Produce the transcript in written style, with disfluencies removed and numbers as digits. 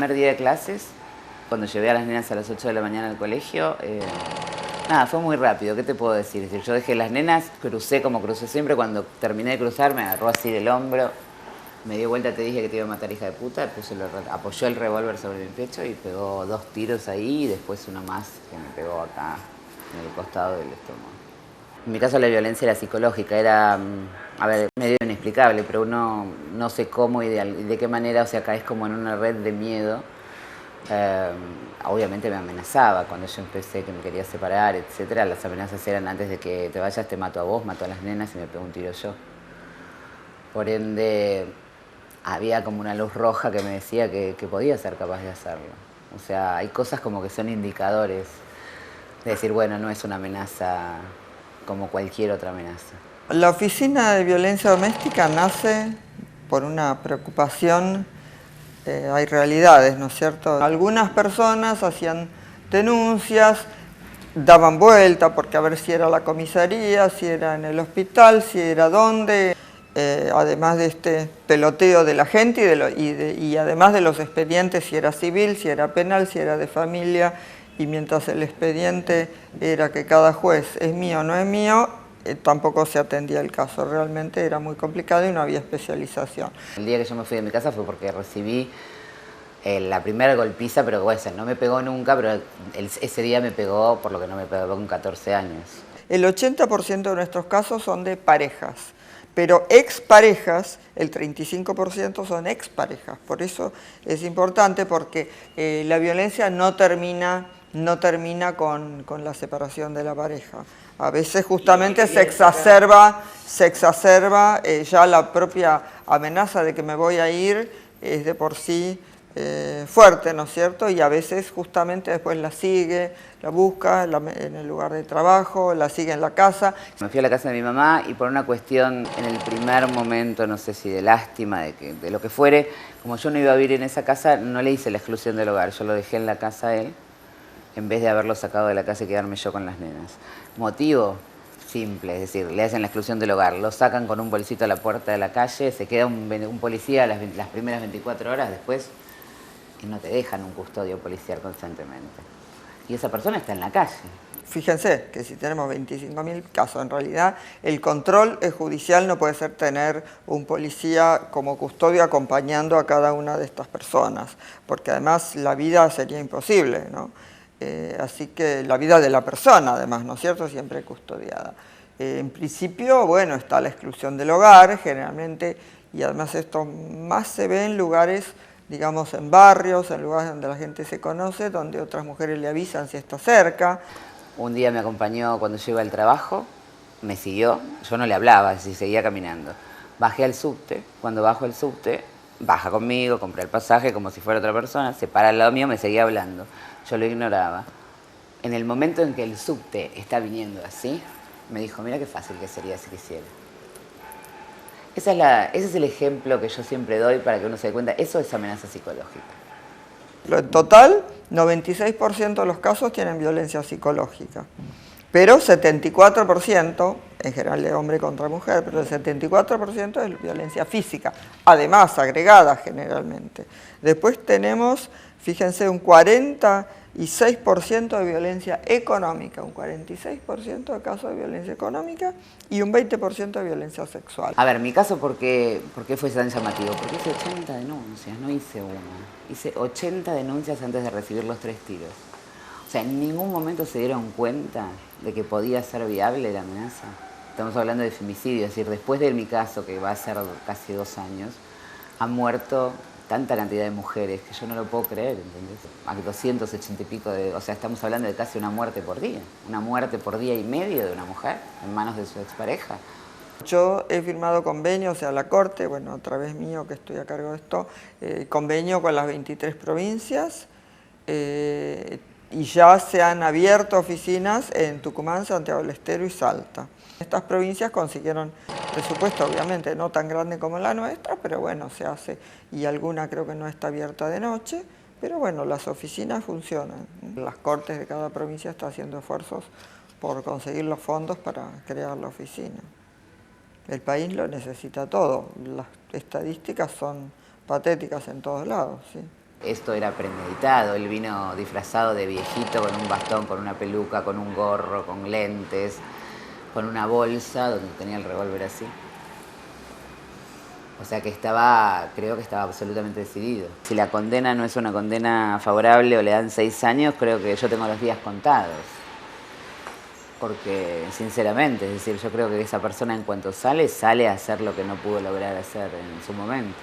primer día de clases, cuando llevé a las nenas a las 8 de la mañana al colegio, nada, fue muy rápido, ¿qué te puedo decir? Es decir, yo dejé las nenas, crucé como crucé siempre, cuando terminé de cruzar me agarró así del hombro, me dio vuelta, te dije que te iba a matar, hija de puta, apoyó el revólver sobre mi pecho y pegó 2 tiros ahí y después uno más que me pegó acá en el costado del estómago. En mi caso la violencia era psicológica, era, a ver, medio inexplicable, pero uno no sé cómo y de qué manera, o sea, caes como en una red de miedo. Obviamente me amenazaba cuando yo empecé que me quería separar, etcétera. Las amenazas eran: antes de que te vayas te mato a vos, mato a las nenas y me pego un tiro yo. Por ende, había como una luz roja que me decía que podía ser capaz de hacerlo. O sea, hay cosas como que son indicadores de decir, bueno, no es una amenaza como cualquier otra amenaza. La Oficina de Violencia Doméstica nace por una preocupación. Hay realidades, ¿no es cierto? Algunas personas hacían denuncias, daban vuelta porque a ver si era la comisaría, si era en el hospital, si era dónde. Además de este peloteo de la gente y además de los expedientes, si era civil, si era penal, si era de familia, y mientras el expediente era que cada juez es mío o no es mío, tampoco se atendía el caso. Realmente era muy complicado y no había especialización. El día que yo me fui de mi casa fue porque recibí la primera golpiza, pero bueno, no me pegó nunca, pero ese día me pegó por lo que no me pegó con 14 años. El 80% de nuestros casos son de parejas, pero exparejas, el 35% son exparejas. Por eso es importante, porque la violencia no termina con la separación de la pareja. A veces justamente se exacerba ya la propia amenaza de que me voy a ir, es de por sí fuerte, ¿no es cierto? Y a veces justamente después la sigue, la busca en el lugar de trabajo, la sigue en la casa. Me fui a la casa de mi mamá y por una cuestión en el primer momento, no sé si de lástima, de lo que fuere, como yo no iba a vivir en esa casa, no le hice la exclusión del hogar, yo lo dejé en la casa a él, en vez de haberlo sacado de la casa y quedarme yo con las nenas. Motivo simple, es decir, le hacen la exclusión del hogar, lo sacan con un bolsito a la puerta de la calle, se queda un policía las primeras 24 horas, después y no te dejan un custodio policial constantemente. Y esa persona está en la calle. Fíjense que si tenemos 25.000 casos, en realidad el control judicial no puede ser tener un policía como custodio acompañando a cada una de estas personas, porque además la vida sería imposible, ¿no? Así que la vida de la persona, además, ¿no es cierto?, siempre custodiada. En principio, bueno, está la exclusión del hogar, generalmente, y además esto más se ve en lugares, digamos, en barrios, en lugares donde la gente se conoce, donde otras mujeres le avisan si está cerca. Un día me acompañó cuando yo iba al trabajo, me siguió, yo no le hablaba, así seguía caminando. Bajé al subte, cuando bajo el subte, baja conmigo, compré el pasaje como si fuera otra persona, se para al lado mío, me seguía hablando. Yo lo ignoraba. En el momento en que el subte está viniendo así, me dijo, mira qué fácil que sería si quisiera. Ese es el ejemplo que yo siempre doy para que uno se dé cuenta. Eso es amenaza psicológica. En total, 96% de los casos tienen violencia psicológica, pero 74%, en general de hombre contra mujer, pero el 74% es violencia física, además agregada generalmente. Después tenemos, fíjense, un 46% de violencia económica, un 46% de casos de violencia económica y un 20% de violencia sexual. A ver, mi caso, ¿por qué fue tan llamativo? Porque hice 80 denuncias, no hice una. Hice 80 denuncias antes de recibir los 3 tiros. O sea, en ningún momento se dieron cuenta de que podía ser viable la amenaza. Estamos hablando de femicidio, es decir, después de mi caso, que va a ser casi 2 años, han muerto tanta cantidad de mujeres que yo no lo puedo creer, ¿entendés? Hay 280 y pico o sea, estamos hablando de casi una muerte por día y medio de una mujer en manos de su expareja. Yo he firmado convenio, o sea, la Corte, bueno, a través mío que estoy a cargo de esto, convenio con las 23 provincias, y ya se han abierto oficinas en Tucumán, Santiago del Estero y Salta. Estas provincias consiguieron presupuesto, obviamente no tan grande como la nuestra, pero bueno, se hace, y alguna creo que no está abierta de noche, pero bueno, las oficinas funcionan. Las cortes de cada provincia están haciendo esfuerzos por conseguir los fondos para crear la oficina. El país lo necesita todo, las estadísticas son patéticas en todos lados, ¿sí? Esto era premeditado, él vino disfrazado de viejito con un bastón, con una peluca, con un gorro, con lentes, con una bolsa donde tenía el revólver así. O sea que creo que estaba absolutamente decidido. Si la condena no es una condena favorable o le dan 6 años, creo que yo tengo los días contados. Porque, sinceramente, es decir, yo creo que esa persona en cuanto sale a hacer lo que no pudo lograr hacer en su momento.